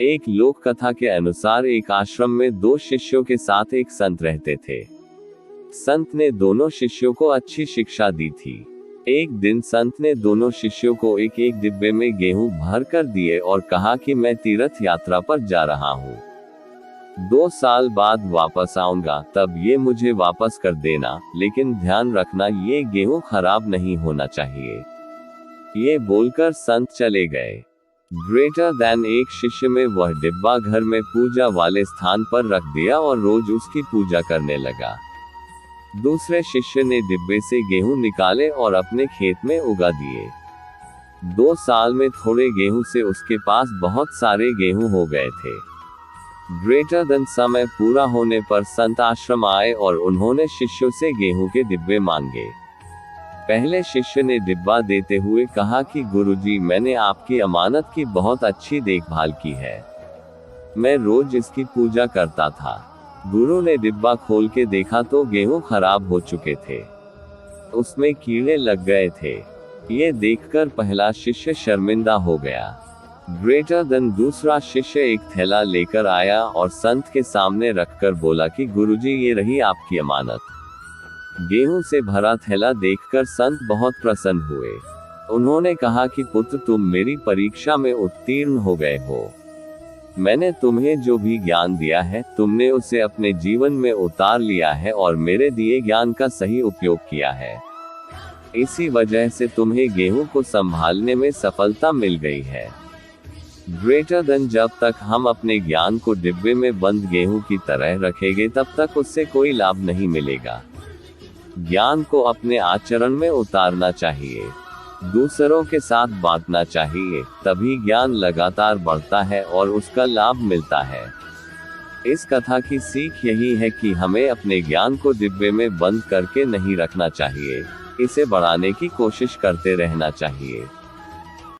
एक लोक कथा के अनुसार एक आश्रम में दो शिष्यों के साथ एक संत रहते थे। संत ने दोनों शिष्यों को अच्छी शिक्षा दी थी। एक दिन संत ने दोनों शिष्यों को एक एक डिब्बे में गेहूं भर कर दिए और कहा कि मैं तीर्थ यात्रा पर जा रहा हूँ। 2 साल बाद वापस आऊंगा, तब ये मुझे वापस कर देना, लेकिन ध्यान रखना ये गेहूं खराब नहीं होना चाहिए। ये बोलकर संत चले गए। ग्रेटर देन एक शिष्य में वह डिब्बा घर में पूजा वाले स्थान पर रख दिया और रोज उसकी पूजा करने लगा। दूसरे शिष्य ने डिब्बे से गेहूं निकाले और अपने खेत में उगा दिए। 2 साल में थोड़े गेहूं से उसके पास बहुत सारे गेहूं हो गए थे। ग्रेटर देन समय पूरा होने पर संत आश्रम आए और उन्होंने शिष्यों से गेहूं के डिब्बे मांगे। पहले शिष्य ने डिब्बा देते हुए कहा कि गुरुजी, मैंने आपकी अमानत की बहुत अच्छी देखभाल की है। मैं रोज इसकी पूजा करता था। गुरु ने डिब्बा खोल के देखा तो गेहूं खराब हो चुके थे। उसमें कीड़े लग गए थे। ये देखकर पहला शिष्य शर्मिंदा हो गया। ग्रेटर देन दूसरा शिष्य एक थैला लेकर आया और संत के सामने रखकर बोला कि गुरुजी, ये रही आपकी अमानत। गेहूं से भरा थैला देखकर संत बहुत प्रसन्न हुए। उन्होंने कहा कि पुत्र, तुम मेरी परीक्षा में उत्तीर्ण हो गए हो। मैंने तुम्हें जो भी ज्ञान दिया है, तुमने उसे अपने जीवन में उतार लिया है और मेरे दिए ज्ञान का सही उपयोग किया है। इसी वजह से तुम्हें गेहूं को संभालने में सफलता मिल गई है। ग्रेटर देन जब तक हम अपने ज्ञान को डिब्बे में बंद गेहूं की तरह रखेंगे, तब तक उससे कोई लाभ नहीं मिलेगा। ज्ञान को अपने आचरण में उतारना चाहिए, दूसरों के साथ बांटना चाहिए, तभी ज्ञान लगातार बढ़ता है और उसका लाभ मिलता है। इस कथा की सीख यही है कि हमें अपने ज्ञान को डिब्बे में बंद करके नहीं रखना चाहिए, इसे बढ़ाने की कोशिश करते रहना चाहिए।